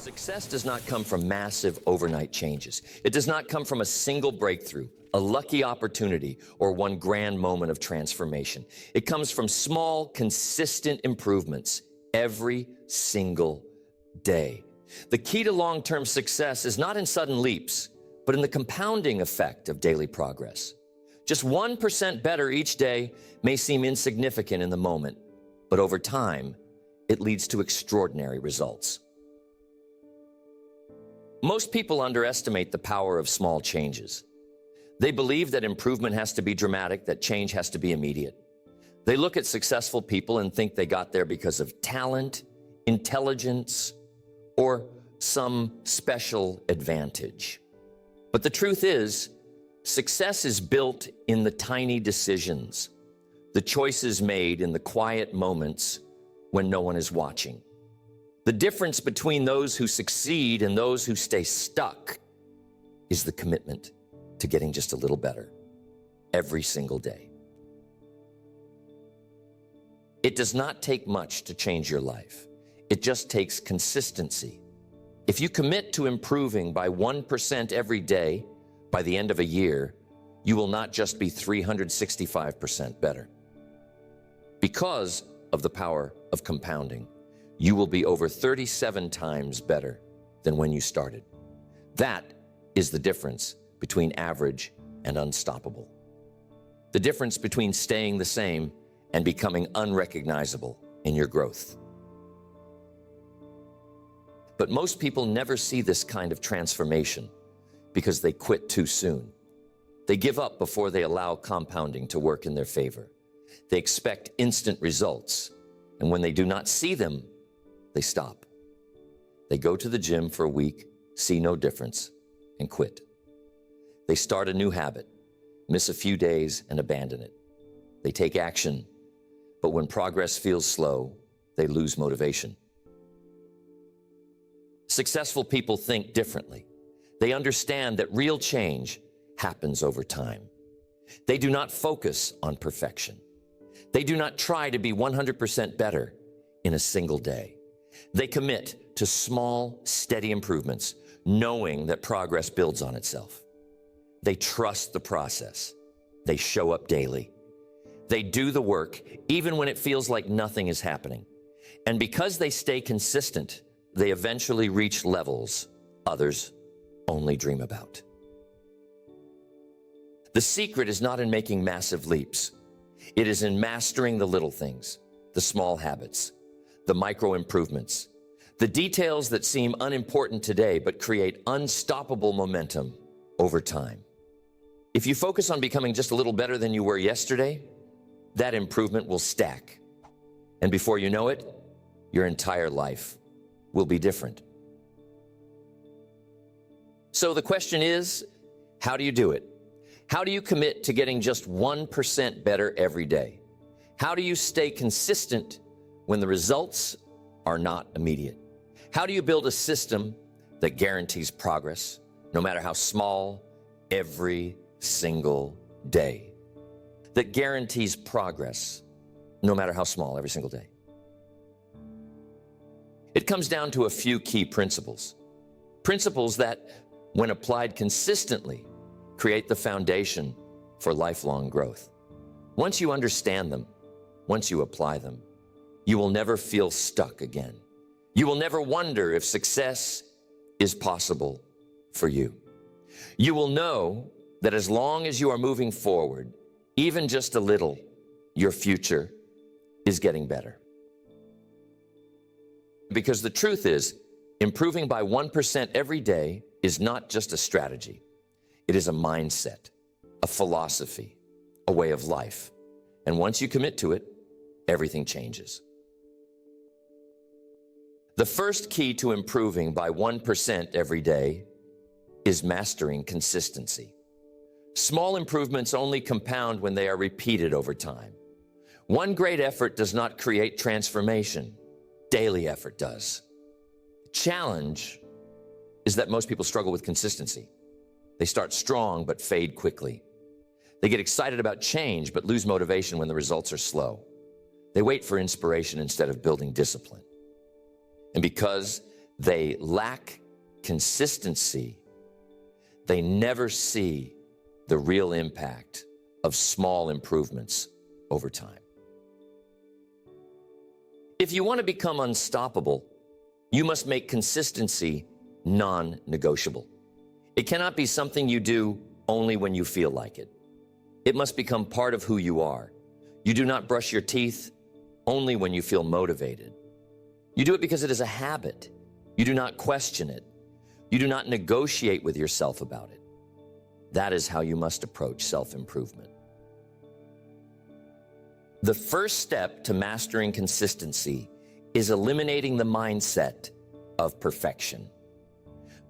Success does not come from massive overnight changes. It does not come from a single breakthrough, a lucky opportunity, or one grand moment of transformation. It comes from small, consistent improvements every single day. The key to long-term success is not in sudden leaps, but in the compounding effect of daily progress. Just 1% better each day may seem insignificant in the moment, but over time, it leads to extraordinary results. Most people underestimate the power of small changes. They believe that improvement has to be dramatic, that change has to be immediate. They look at successful people and think they got there because of talent, intelligence, or some special advantage. But the truth is, success is built in the tiny decisions, the choices made in the quiet moments when no one is watching. The difference between those who succeed and those who stay stuck is the commitment to getting just a little better every single day. It does not take much to change your life. It just takes consistency. If you commit to improving by 1% every day, by the end of a year, you will not just be 365% better. Because of the power of compounding, you will be over 37 times better than when you started. That is the difference between average and unstoppable. The difference between staying the same and becoming unrecognizable in your growth. But most people never see this kind of transformation because they quit too soon. They give up before they allow compounding to work in their favor. They expect instant results, and when they do not see them, they stop. They go to the gym for a week, see no difference, and quit. They start a new habit, miss a few days, and abandon it. They take action, but when progress feels slow, they lose motivation. Successful people think differently. They understand that real change happens over time. They do not focus on perfection. They do not try to be 100% better in a single day. They commit to small, steady improvements, knowing that progress builds on itself. They trust the process. They show up daily. They do the work even when it feels like nothing is happening. And because they stay consistent, they eventually reach levels others only dream about. The secret is not in making massive leaps. It is in mastering the little things, the small habits, the micro improvements, the details that seem unimportant today but create unstoppable momentum over time. If you focus on becoming just a little better than you were yesterday, that improvement will stack. And before you know it, your entire life will be different. So the question is, how do you do it? How do you commit to getting just 1% better every day? How do you stay consistent when the results are not immediate? How do you build a system that guarantees progress, no matter how small, every single day? That guarantees progress, no matter how small, every single day. It comes down to a few key principles. Principles that, when applied consistently, create the foundation for lifelong growth. Once you understand them, once you apply them, you will never feel stuck again. You will never wonder if success is possible for you. You will know that as long as you are moving forward, even just a little, your future is getting better. Because the truth is, improving by 1% every day is not just a strategy. It is a mindset, a philosophy, a way of life. And once you commit to it, everything changes. The first key to improving by 1% every day is mastering consistency. Small improvements only compound when they are repeated over time. One great effort does not create transformation. Daily effort does. The challenge is that most people struggle with consistency. They start strong but fade quickly. They get excited about change but lose motivation when the results are slow. They wait for inspiration instead of building discipline. And because they lack consistency, they never see the real impact of small improvements over time. If you want to become unstoppable, you must make consistency non-negotiable. It cannot be something you do only when you feel like it. It must become part of who you are. You do not brush your teeth only when you feel motivated. You do it because it is a habit. You do not question it. You do not negotiate with yourself about it. That is how you must approach self-improvement. The first step to mastering consistency is eliminating the mindset of perfection.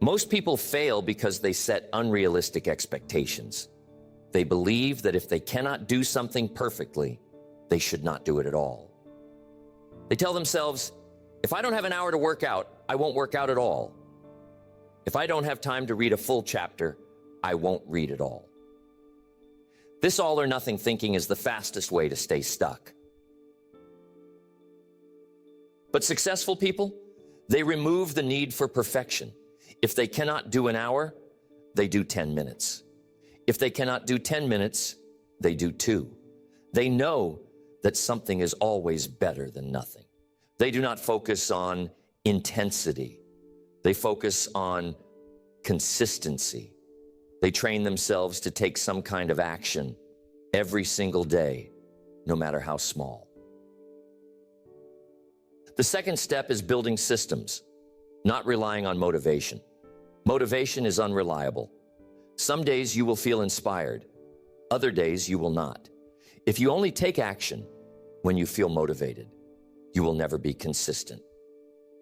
Most people fail because they set unrealistic expectations. They believe that if they cannot do something perfectly, they should not do it at all. They tell themselves, if I don't have an hour to work out, I won't work out at all. If I don't have time to read a full chapter, I won't read at all. This all or nothing thinking is the fastest way to stay stuck. But successful people, they remove the need for perfection. If they cannot do an hour, they do 10 minutes. If they cannot do 10 minutes, they do 2. They know that something is always better than nothing. They do not focus on intensity. They focus on consistency. They train themselves to take some kind of action every single day, no matter how small. The second step is building systems, not relying on motivation. Motivation is unreliable. Some days you will feel inspired. Other days you will not. If you only take action when you feel motivated, you will never be consistent.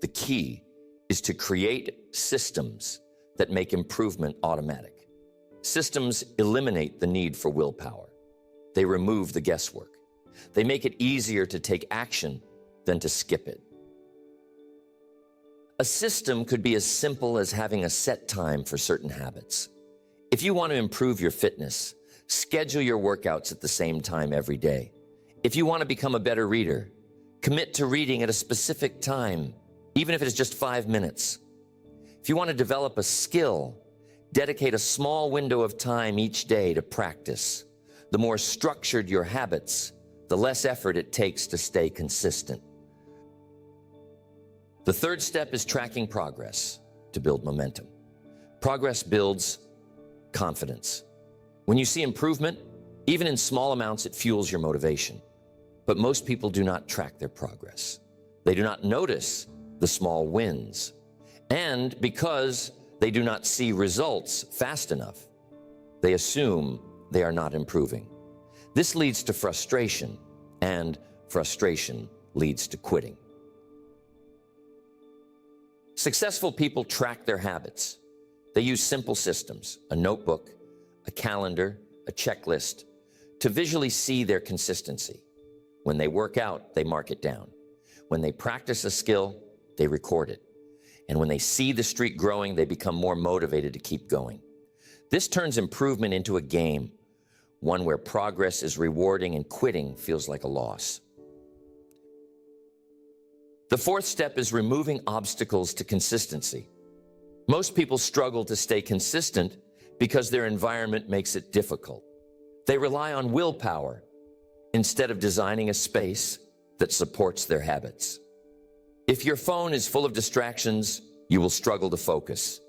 The key is to create systems that make improvement automatic. Systems eliminate the need for willpower. They remove the guesswork. They make it easier to take action than to skip it. A system could be as simple as having a set time for certain habits. If you want to improve your fitness, schedule your workouts at the same time every day. If you want to become a better reader, commit to reading at a specific time, even if it is just 5 minutes. If you want to develop a skill, dedicate a small window of time each day to practice. The more structured your habits, the less effort it takes to stay consistent. The third step is tracking progress to build momentum. Progress builds confidence. When you see improvement, even in small amounts, it fuels your motivation. But most people do not track their progress. They do not notice the small wins. And because they do not see results fast enough, they assume they are not improving. This leads to frustration, and frustration leads to quitting. Successful people track their habits. They use simple systems, a notebook, a calendar, a checklist, to visually see their consistency. When they work out, they mark it down. When they practice a skill, they record it. And when they see the streak growing, they become more motivated to keep going. This turns improvement into a game, one where progress is rewarding and quitting feels like a loss. The fourth step is removing obstacles to consistency. Most people struggle to stay consistent because their environment makes it difficult. They rely on willpower instead of designing a space that supports their habits. If your phone is full of distractions, you will struggle to focus.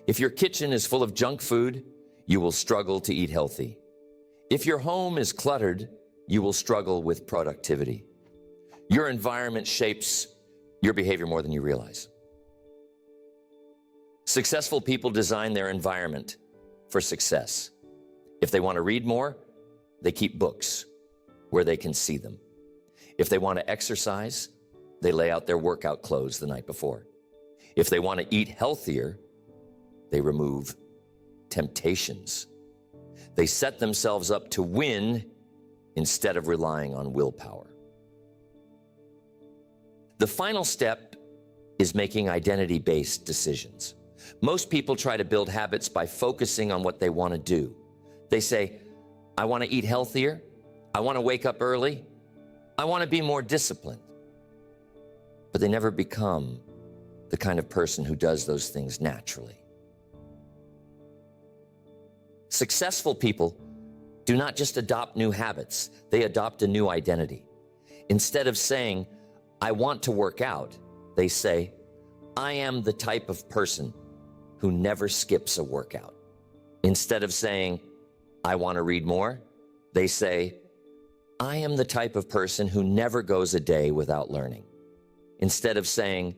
If your kitchen is full of junk food, you will struggle to eat healthy. If your home is cluttered, you will struggle with productivity. Your environment shapes your behavior more than you realize. Successful people design their environment for success. If they want to read more, they keep books where they can see them. If they want to exercise, they lay out their workout clothes the night before. If they want to eat healthier, they remove temptations. They set themselves up to win instead of relying on willpower. The final step is making identity-based decisions. Most people try to build habits by focusing on what they want to do. They say, I want to eat healthier. I want to wake up early. I want to be more disciplined. But they never become the kind of person who does those things naturally. Successful people do not just adopt new habits, they adopt a new identity. Instead of saying, I want to work out, they say, I am the type of person who never skips a workout. Instead of saying, I want to read more, they say, I am the type of person who never goes a day without learning. Instead of saying,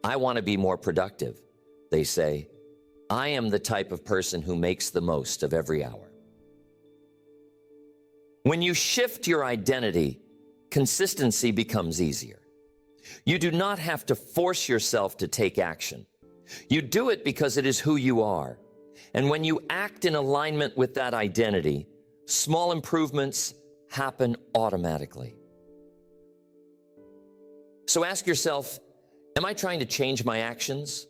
I want to be more productive, they say, I am the type of person who makes the most of every hour. When you shift your identity, consistency becomes easier. You do not have to force yourself to take action. You do it because it is who you are. And when you act in alignment with that identity, small improvements happen automatically. So ask yourself, am I trying to change my actions,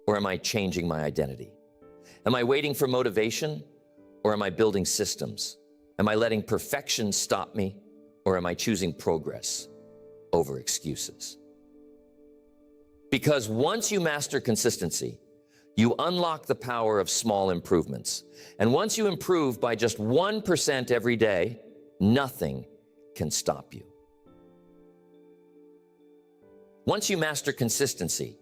or am I changing my identity? Am I waiting for motivation, or am I building systems? Am I letting perfection stop me, or am I choosing progress over excuses? Because once you master consistency, you unlock the power of small improvements. And once you improve by just 1% every day, nothing can stop you. Once you master consistency,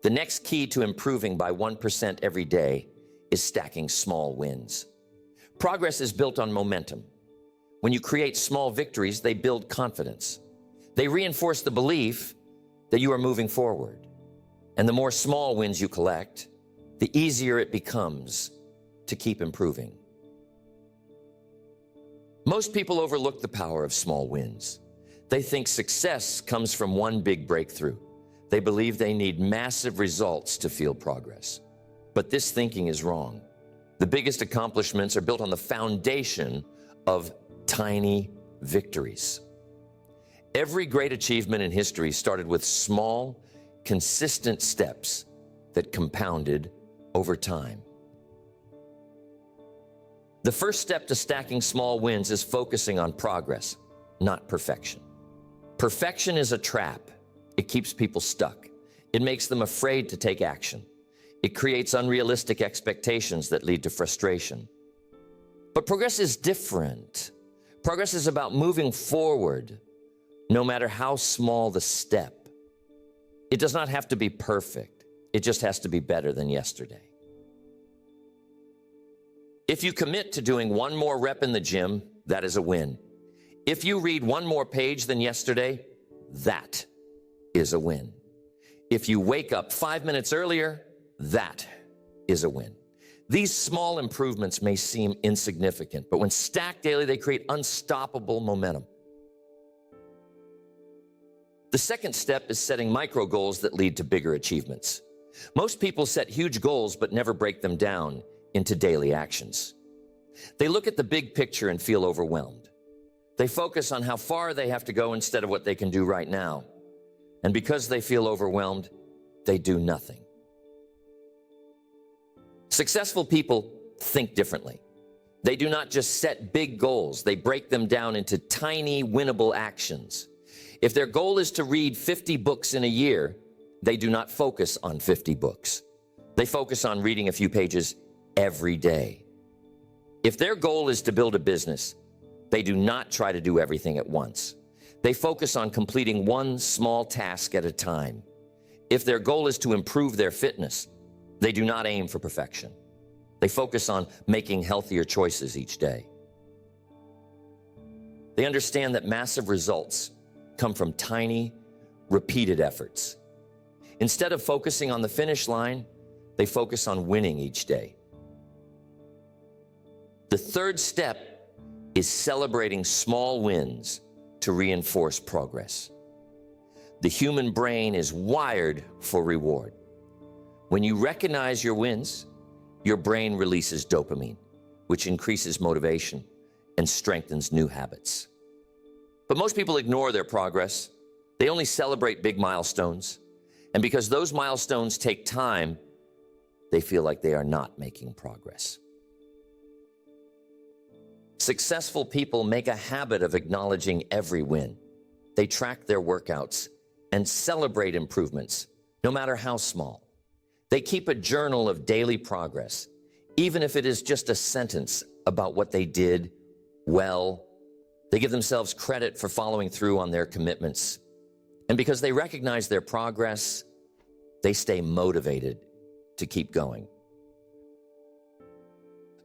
the next key to improving by 1% every day is stacking small wins. Progress is built on momentum. When you create small victories, they build confidence. They reinforce the belief that you are moving forward. And the more small wins you collect, the easier it becomes to keep improving. Most people overlook the power of small wins. They think success comes from one big breakthrough. They believe they need massive results to feel progress. But this thinking is wrong. The biggest accomplishments are built on the foundation of tiny victories. Every great achievement in history started with small, consistent steps that compounded over time. The first step to stacking small wins is focusing on progress, not perfection. Perfection is a trap. It keeps people stuck. It makes them afraid to take action. It creates unrealistic expectations that lead to frustration. But progress is different. Progress is about moving forward, no matter how small the step. It does not have to be perfect. It just has to be better than yesterday. If you commit to doing one more rep in the gym, that is a win. If you read one more page than yesterday, that is a win. If you wake up 5 minutes earlier, that is a win. These small improvements may seem insignificant, but when stacked daily, they create unstoppable momentum. The second step is setting micro goals that lead to bigger achievements. Most people set huge goals but never break them down into daily actions. They look at the big picture and feel overwhelmed. They focus on how far they have to go instead of what they can do right now. And because they feel overwhelmed, they do nothing. Successful people think differently. They do not just set big goals, they break them down into tiny, winnable actions. If their goal is to read 50 books in a year, they do not focus on 50 books. They focus on reading a few pages every day. If their goal is to build a business, they do not try to do everything at once. They focus on completing one small task at a time. If their goal is to improve their fitness, they do not aim for perfection. They focus on making healthier choices each day. They understand that massive results come from tiny, repeated efforts. Instead of focusing on the finish line, they focus on winning each day. The third step is celebrating small wins to reinforce progress. The human brain is wired for reward. When you recognize your wins, your brain releases dopamine, which increases motivation and strengthens new habits. But most people ignore their progress. They only celebrate big milestones. And because those milestones take time, they feel like they are not making progress. Successful people make a habit of acknowledging every win. They track their workouts and celebrate improvements no matter how small. They keep a journal of daily progress, even if it is just a sentence about what they did well. They give themselves credit for following through on their commitments. And because they recognize their progress, they stay motivated to keep going.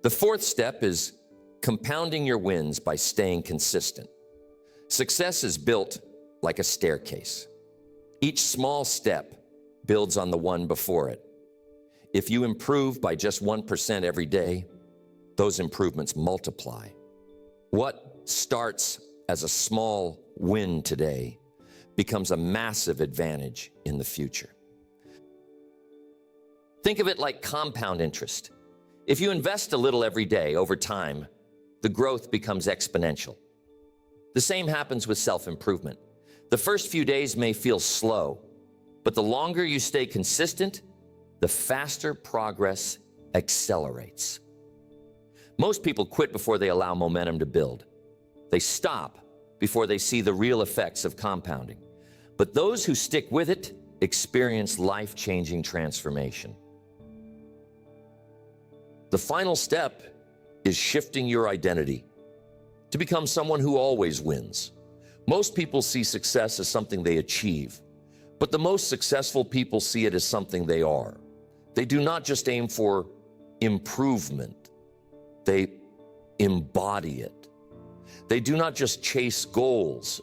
The fourth step is compounding your wins by staying consistent. Success is built like a staircase. Each small step builds on the one before it. If you improve by just 1% every day, those improvements multiply. What starts as a small win today becomes a massive advantage in the future. Think of it like compound interest. If you invest a little every day, over time, the growth becomes exponential. The same happens with self-improvement. The first few days may feel slow, but the longer you stay consistent, the faster progress accelerates. Most people quit before they allow momentum to build. They stop before they see the real effects of compounding. But those who stick with it experience life-changing transformation. The final step is shifting your identity to become someone who always wins. Most people see success as something they achieve, but the most successful people see it as something they are. They do not just aim for improvement, they embody it. They do not just chase goals,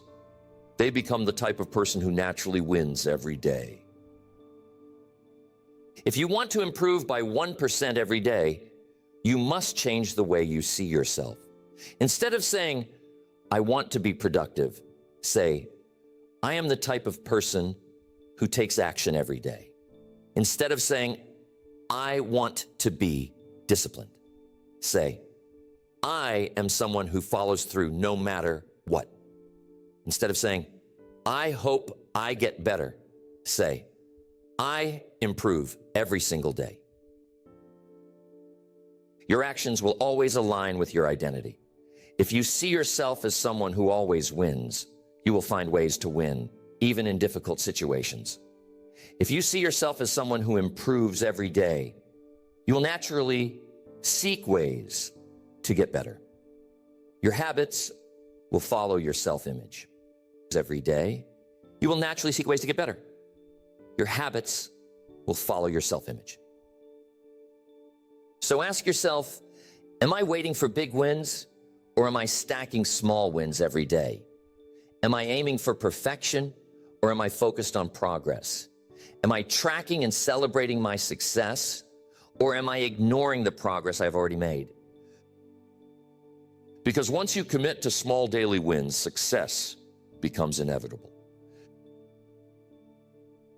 they become the type of person who naturally wins every day. If you want to improve by 1% every day, you must change the way you see yourself. Instead of saying, I want to be productive, say, I am the type of person who takes action every day. Instead of saying, I want to be disciplined, say, I am someone who follows through no matter what. Instead of saying, I hope I get better, say, I improve every single day. Your actions will always align with your identity. If you see yourself as someone who always wins, you will find ways to win, even in difficult situations. If you see yourself as someone who improves every day, you will naturally seek ways to get better. Your habits will follow your self-image. Every day, you will naturally seek ways to get better. Your habits will follow your self-image. So ask yourself, am I waiting for big wins, or am I stacking small wins every day? Am I aiming for perfection, or am I focused on progress? Am I tracking and celebrating my success, or am I ignoring the progress I've already made? Because once you commit to small daily wins, success becomes inevitable.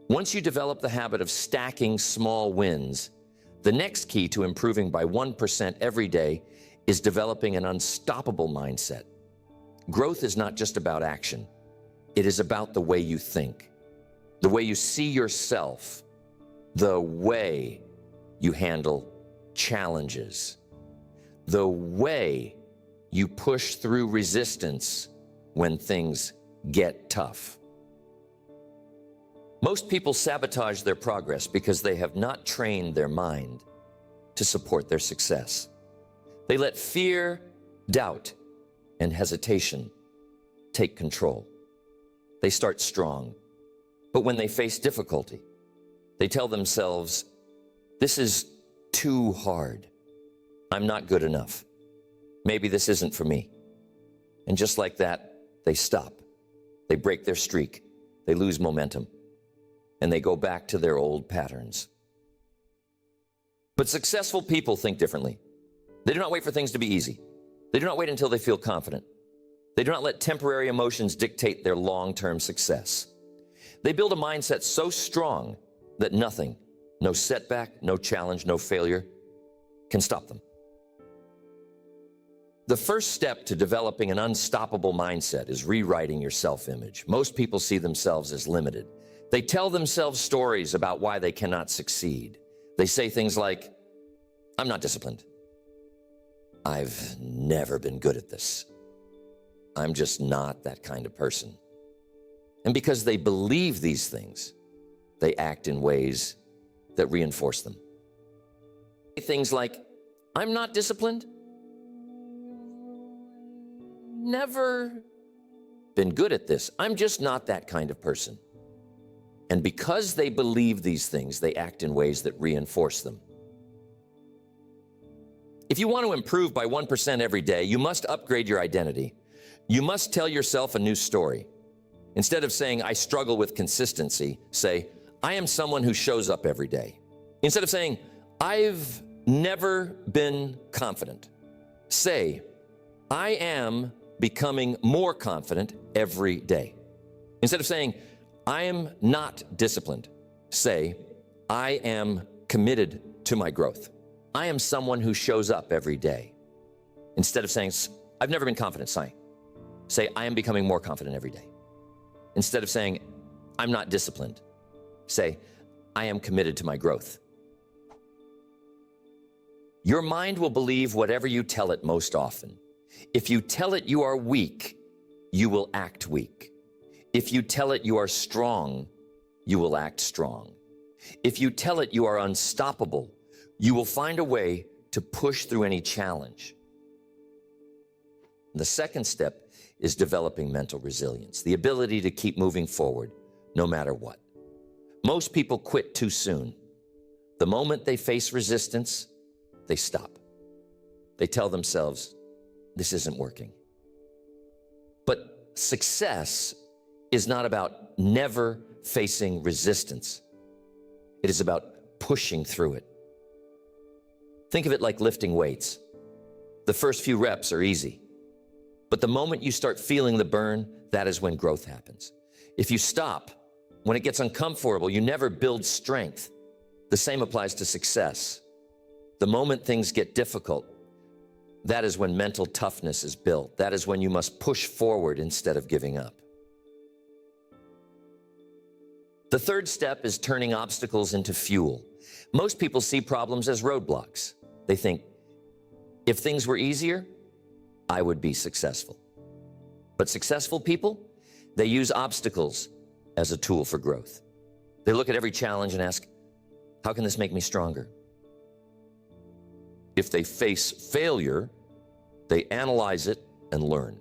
Once you develop the habit of stacking small wins, the next key to improving by 1% every day is developing an unstoppable mindset. Growth is not just about action. It is about the way you think, the way you see yourself, the way you handle challenges, the way you push through resistance when things get tough. Most people sabotage their progress because they have not trained their mind to support their success. They let fear, doubt, and hesitation take control. They start strong, but when they face difficulty, they tell themselves, this is too hard. I'm not good enough. Maybe this isn't for me. And just like that, they stop. They break their streak. They lose momentum. And they go back to their old patterns. But successful people think differently. They do not wait for things to be easy. They do not wait until they feel confident. They do not let temporary emotions dictate their long-term success. They build a mindset so strong that nothing, no setback, no challenge, no failure, can stop them. The first step to developing an unstoppable mindset is rewriting your self-image. Most people see themselves as limited. They tell themselves stories about why they cannot succeed. They say things like, I'm not disciplined. I've never been good at this. I'm just not that kind of person. And because they believe these things, they act in ways that reinforce them. Things like, I'm not disciplined, never been good at this, I'm just not that kind of person. And because they believe these things, they act in ways that reinforce them. If you want to improve by 1% every day, you must upgrade your identity. You must tell yourself a new story. Instead of saying, I struggle with consistency, say, I am someone who shows up every day. Instead of saying, I've never been confident, say, I am becoming more confident every day. Instead of saying, I am not disciplined, say, I am committed to my growth. I am someone who shows up every day. Instead of saying, I've never been confident, say, I am becoming more confident every day. Instead of saying, I'm not disciplined, say, I am committed to my growth. Your mind will believe whatever you tell it most often. If you tell it you are weak, you will act weak. If you tell it you are strong, you will act strong. If you tell it you are unstoppable, you will find a way to push through any challenge. The second step is developing mental resilience, the ability to keep moving forward no matter what. Most people quit too soon. The moment they face resistance, they stop. They tell themselves, this isn't working. But success is not about never facing resistance. It is about pushing through it. Think of it like lifting weights. The first few reps are easy, but the moment you start feeling the burn, that is when growth happens. If you stop, when it gets uncomfortable, you never build strength. The same applies to success. The moment things get difficult, that is when mental toughness is built. That is when you must push forward instead of giving up. The third step is turning obstacles into fuel. Most people see problems as roadblocks. They think, if things were easier, I would be successful. But successful people, they use obstacles as a tool for growth. They look at every challenge and ask, how can this make me stronger? If they face failure, they analyze it and learn.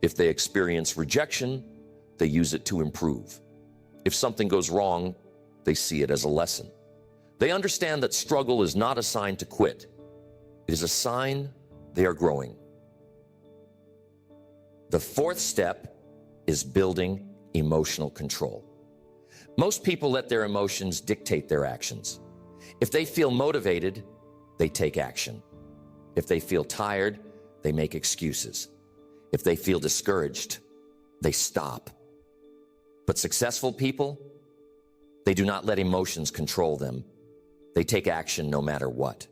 If they experience rejection, they use it to improve. If something goes wrong, they see it as a lesson. They understand that struggle is not a sign to quit. It is a sign they are growing. The fourth step is building emotional control. Most people let their emotions dictate their actions. If they feel motivated, they take action. If they feel tired, they make excuses. If they feel discouraged, they stop. But successful people, they do not let emotions control them. They take action no matter what.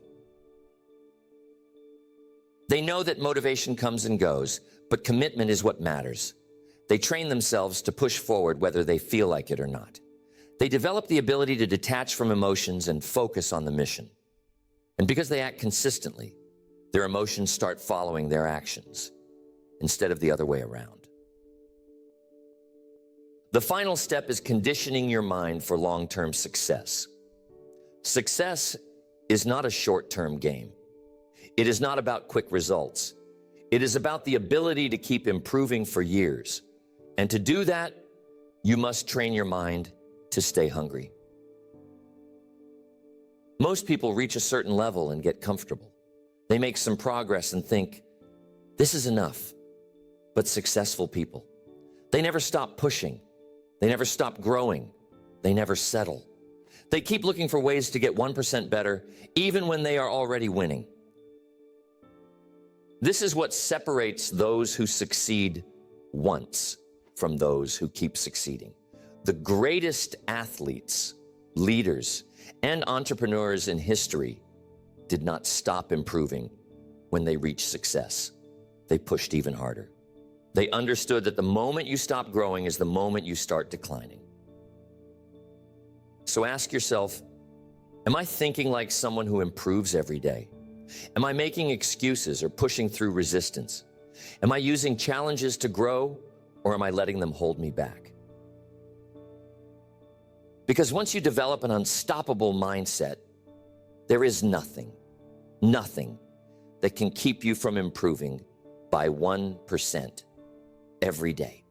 They know that motivation comes and goes, but commitment is what matters. They train themselves to push forward whether they feel like it or not. They develop the ability to detach from emotions and focus on the mission. And because they act consistently, their emotions start following their actions instead of the other way around. The final step is conditioning your mind for long-term success. Success is not a short-term game. It is not about quick results. It is about the ability to keep improving for years. And to do that, you must train your mind to stay hungry. Most people reach a certain level and get comfortable. They make some progress and think, this is enough. But successful people, they never stop pushing. They never stop growing. They never settle. They keep looking for ways to get 1% better, even when they are already winning. This is what separates those who succeed once from those who keep succeeding. The greatest athletes, leaders, and entrepreneurs in history did not stop improving when they reached success. They pushed even harder. They understood that the moment you stop growing is the moment you start declining. So ask yourself, am I thinking like someone who improves every day? Am I making excuses or pushing through resistance? Am I using challenges to grow, or am I letting them hold me back? Because once you develop an unstoppable mindset, there is nothing that can keep you from improving by 1% every day.